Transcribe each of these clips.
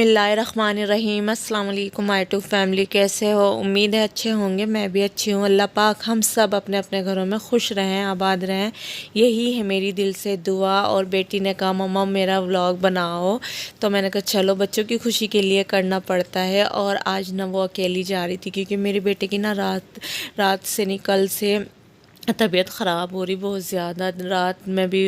बिस्मिल्लाहिर्रहमानिर्रहीम। अस्सलाम वालेकुम माय टू फैमिली, कैसे हो? उम्मीद है अच्छे होंगे। मैं भी अच्छी हूँ। अल्लाह पाक हम सब अपने अपने घरों में खुश रहें, आबाद रहें, यही है मेरी दिल से दुआ। और बेटी ने कहा मम्मा मेरा व्लॉग बनाओ, तो मैंने कहा चलो, बच्चों की खुशी के लिए करना पड़ता है। और आज ना वो अकेली जा रही थी क्योंकि मेरी बेटे की ना रात रात से कल से तबीयत ख़राब हो रही बहुत ज़्यादा। रात में भी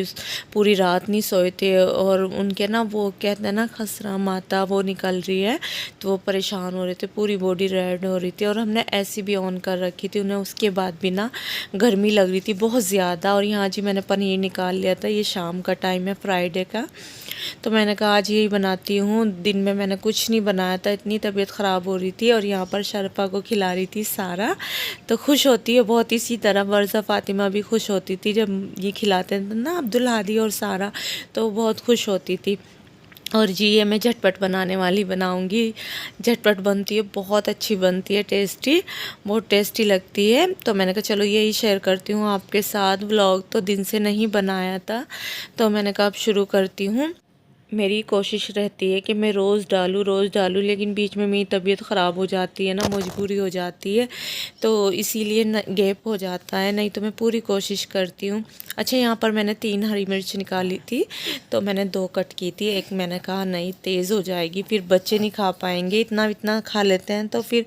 पूरी रात नहीं सोए थे और उनके ना वो कहते हैं ना खसरा माता वो निकल रही है, तो वो परेशान हो रहे थे, पूरी बॉडी रेड हो रही थी। और हमने एसी भी ऑन कर रखी थी उन्हें, उसके बाद भी ना गर्मी लग रही थी बहुत ज़्यादा। और यहाँ जी मैंने पनीर निकाल लिया था, ये शाम का टाइम है फ्राइडे का, तो मैंने कहा आज यही बनाती हूँ। दिन में मैंने कुछ नहीं बनाया था, इतनी तबीयत ख़राब हो रही थी। और यहाँ पर शरफा को खिला रही थी सारा, तो खुश होती है बहुत। इसी तरह वर्षा फ़ातिमा भी खुश होती थी जब ये खिलाते थे ना अब्दुल हादी और सारा, तो बहुत खुश होती थी। और जी ये मैं झटपट बनाने वाली बनाऊंगी। झटपट बनती है, बहुत अच्छी बनती है, टेस्टी, बहुत टेस्टी लगती है। तो मैंने कहा चलो यही शेयर करती हूँ आपके साथ। व्लॉग तो दिन से नहीं बनाया था, तो मैंने कहा अब शुरू करती हूँ। मेरी कोशिश रहती है कि मैं रोज़ डालूँ, लेकिन बीच में मेरी तबीयत ख़राब हो जाती है ना, मजबूरी हो जाती है, तो इसीलिए गैप हो जाता है, नहीं तो मैं पूरी कोशिश करती हूँ। अच्छा, यहाँ पर मैंने 3 हरी मिर्च निकाली थी, तो मैंने 2 कट की थी। एक मैंने कहा नहीं तेज़ हो जाएगी, फिर बच्चे नहीं खा पाएंगे, इतना इतना खा लेते हैं, तो फिर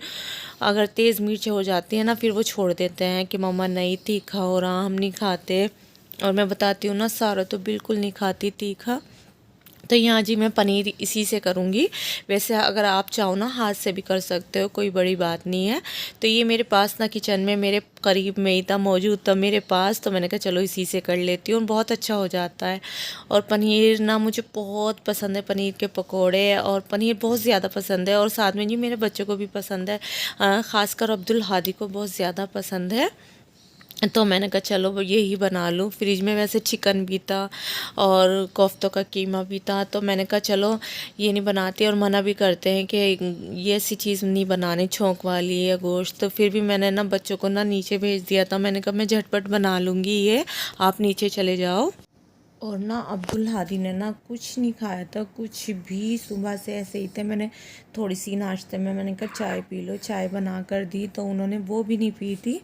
अगर तेज़ मिर्च हो जाती है ना फिर वो छोड़ देते हैं कि मम्मा नहीं तीखा हो रहा, हम नहीं खाते। और मैं बताती हूँ ना, सारा तो बिल्कुल नहीं खाती तीखा। तो यहाँ जी मैं पनीर इसी से करूँगी। वैसे अगर आप चाहो ना हाथ से भी कर सकते हो, कोई बड़ी बात नहीं है। तो ये मेरे पास ना किचन में मेरे करीब में ही था, मौजूद था मेरे पास, तो मैंने कहा चलो इसी से कर लेती हूँ, बहुत अच्छा हो जाता है। और पनीर ना मुझे बहुत पसंद है, पनीर के पकोड़े और पनीर बहुत ज़्यादा पसंद है। और साथ में जी मेरे बच्चों को भी पसंद है, ख़ासकर अब्दुल हादी को बहुत ज़्यादा पसंद है। तो मैंने कहा चलो यही बना लूँ। फ्रिज में वैसे चिकन भी था और कोफ्तों का कीमा भी था, तो मैंने कहा चलो ये नहीं बनाती। और मना भी करते हैं कि ये ऐसी चीज़ नहीं बनानी छोंक वाली या गोश्त, तो फिर भी मैंने ना बच्चों को ना नीचे भेज दिया था। मैंने कहा मैं झटपट बना लूँगी, ये आप नीचे चले जाओ। और ना अब्दुल हादी ने ना कुछ नहीं खाया था, कुछ भी, सुबह से ऐसे ही थे। मैंने थोड़ी सी नाश्ते में मैंने कहा चाय पी लो, चाय बना कर दी, तो उन्होंने वो भी नहीं पी थी।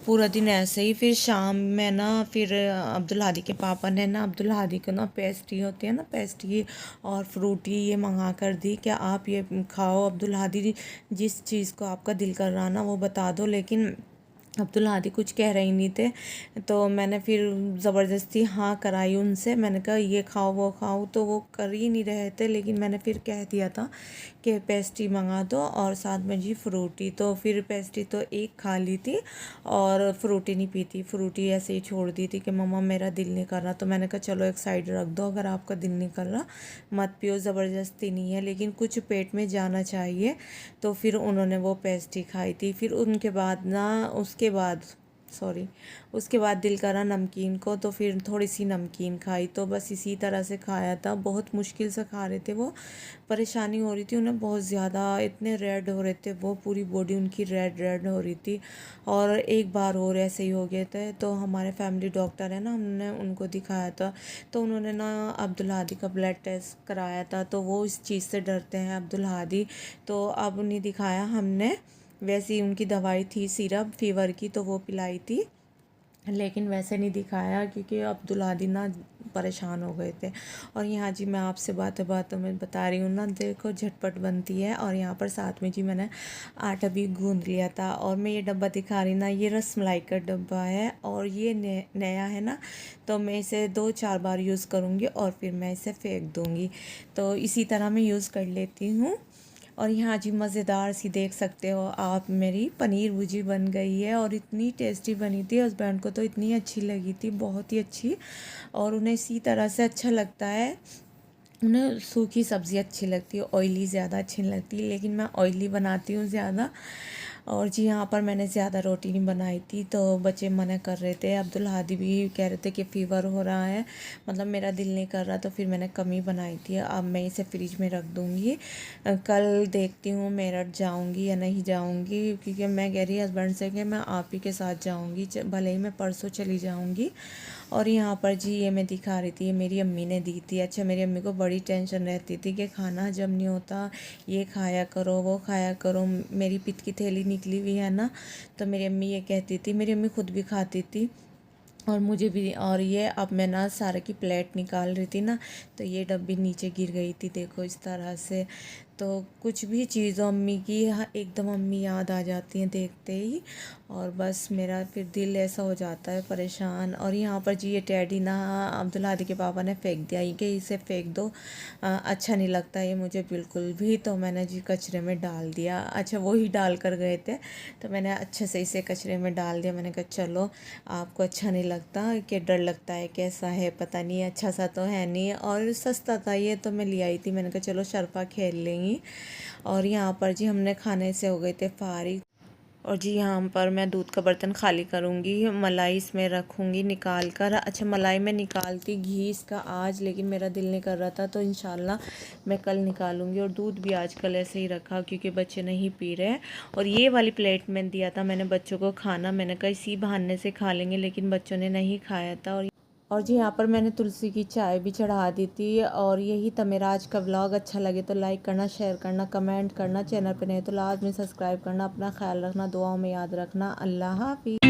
पूरा दिन ऐसे ही। फिर शाम में ना फिर अब्दुल हादी के पापा ने ना अब्दुल हादी को ना पेस्ट्री होती है ना, पेस्ट्री और फ्रूटी ये मंगा कर दी कि आप ये खाओ अब्दुल हादी, जिस चीज़ को आपका दिल कर रहा ना वो बता दो। लेकिन अब्दुल हादी कुछ कह रहे ही नहीं थे, तो मैंने फिर ज़बरदस्ती हाँ कराई उनसे। मैंने कहा ये खाओ वो खाओ, तो वो कर ही नहीं रहे थे। लेकिन मैंने फिर कह दिया था कि पेस्ट्री मंगा दो और साथ में जी फ्रूटी। तो फिर पेस्ट्री तो एक खा ली थी और फ्रूटी नहीं पी थी, फ्रूटी ऐसे ही छोड़ दी थी कि मम्मा मेरा दिल नहीं कर रहा। तो मैंने कहा चलो एक साइड रख दो, अगर आपका दिल नहीं कर रहा मत पियो, ज़बरदस्ती नहीं है, लेकिन कुछ पेट में जाना चाहिए। तो फिर उन्होंने वो पेस्ट्री खाई थी। फिर उनके बाद ना उसके बाद दिल करा नमकीन को, तो फिर थोड़ी सी नमकीन खाई। तो बस इसी तरह से खाया था, बहुत मुश्किल से खा रहे थे वो, परेशानी हो रही थी उन्हें बहुत ज़्यादा, इतने रेड हो रहे थे वो, पूरी बॉडी उनकी रेड रेड हो रही थी। और एक बार और ऐसे ही हो गए थे, तो हमारे फैमिली डॉक्टर है ना, हमने उनको दिखाया था, तो उन्होंने ना अब्दुल हादी का ब्लड टेस्ट कराया था, तो वो इस चीज़ से डरते हैं अब्दुल हादी, तो अब नहीं दिखाया हमने। वैसे ही उनकी दवाई थी सिरप फीवर की, तो वो पिलाई थी, लेकिन वैसे नहीं दिखाया क्योंकि अब्दुल हादी ना परेशान हो गए थे। और यहाँ जी मैं आपसे बातों में बता रही हूँ ना, देखो झटपट बनती है। और यहाँ पर साथ में जी मैंने आटा भी गूंद लिया था। और मैं ये डब्बा दिखा रही ना, ये रसमलाई का डब्बा है और ये नया है ना, तो मैं इसे 2-4 बार यूज़ करूँगी और फिर मैं इसे फेंक दूँगी। तो इसी तरह मैं यूज़ कर लेती हूँ। और यहाँ जी मज़ेदार सी देख सकते हो आप, मेरी पनीर भुर्जी बन गई है और इतनी टेस्टी बनी थी। हस्बैंड को तो इतनी अच्छी लगी थी, बहुत ही अच्छी। और उन्हें इसी तरह से अच्छा लगता है, उन्हें सूखी सब्ज़ी अच्छी लगती है, ऑयली ज़्यादा अच्छी नहीं लगती, लेकिन मैं ऑयली बनाती हूँ ज़्यादा। और जी यहाँ पर मैंने ज़्यादा रोटी नहीं बनाई थी, तो बच्चे मना कर रहे थे, अब्दुल हादी भी कह रहे थे कि फ़ीवर हो रहा है, मतलब मेरा दिल नहीं कर रहा, तो फिर मैंने कम ही बनाई थी। अब मैं इसे फ्रिज में रख दूँगी, कल देखती हूँ मेरठ जाऊँगी या नहीं जाऊँगी, क्योंकि मैं कह रही हस्बैंड से कि मैं आप ही के साथ जाऊँगी, भले ही मैं परसों चली जाऊँगी। और यहाँ पर जी ये मैं दिखा रही थी, ये मेरी अम्मी ने दी थी। अच्छा, मेरी अम्मी को बड़ी टेंशन रहती थी कि खाना हजम नहीं होता, ये खाया करो वो खाया करो। मेरी पित्त की थैली निकली हुई है ना, तो मेरी अम्मी ये कहती थी, मेरी अम्मी खुद भी खाती थी और मुझे भी। और ये अब मैं ना सारे की प्लेट निकाल रही थी ना, तो ये डब्बी नीचे गिर गई थी, देखो इस तरह से। तो कुछ भी चीज़ों अम्मी की एकदम अम्मी याद आ जाती हैं देखते ही, और बस मेरा फिर दिल ऐसा हो जाता है परेशान। और यहाँ पर जी ये टेडी ना अब्दुल हादी के पापा ने फेंक दिया, ये कि इसे फेंक दो, अच्छा नहीं लगता ये मुझे बिल्कुल भी। तो मैंने जी कचरे में डाल दिया। अच्छा, वो ही डाल कर गए थे, तो मैंने अच्छे से इसे कचरे में डाल दिया। मैंने कहा चलो, आपको अच्छा नहीं लगता कि डर लगता है, कैसा है पता नहीं, अच्छा सा तो है नहीं, और सस्ता था ये तो मैं ले आई थी। मैंने कहा चलो शरफा खेल लेंगी। और यहाँ पर जी हमने खाने से हो गए थे फारिग। और जी यहाँ पर मैं दूध का बर्तन खाली करूँगी, मलाई इसमें रखूँगी निकाल कर। अच्छा, मलाई मैं निकालती घी इसका आज, लेकिन मेरा दिल नहीं कर रहा था, तो इंशाल्लाह मैं कल निकालूँगी। और दूध भी आजकल ऐसे ही रखा क्योंकि बच्चे नहीं पी रहे हैं। और ये वाली प्लेट में दिया था मैंने बच्चों को खाना, मैंने कहा इसी बहाने से खा लेंगे, लेकिन बच्चों ने नहीं खाया था। और जी यहाँ पर मैंने तुलसी की चाय भी चढ़ा दी थी। और यही था मेरा आज का व्लॉग। अच्छा लगे तो लाइक करना, शेयर करना, कमेंट करना, चैनल पर नहीं तो लाजमी सब्सक्राइब करना। अपना ख्याल रखना, दुआओं में याद रखना। अल्लाह हाफिज़।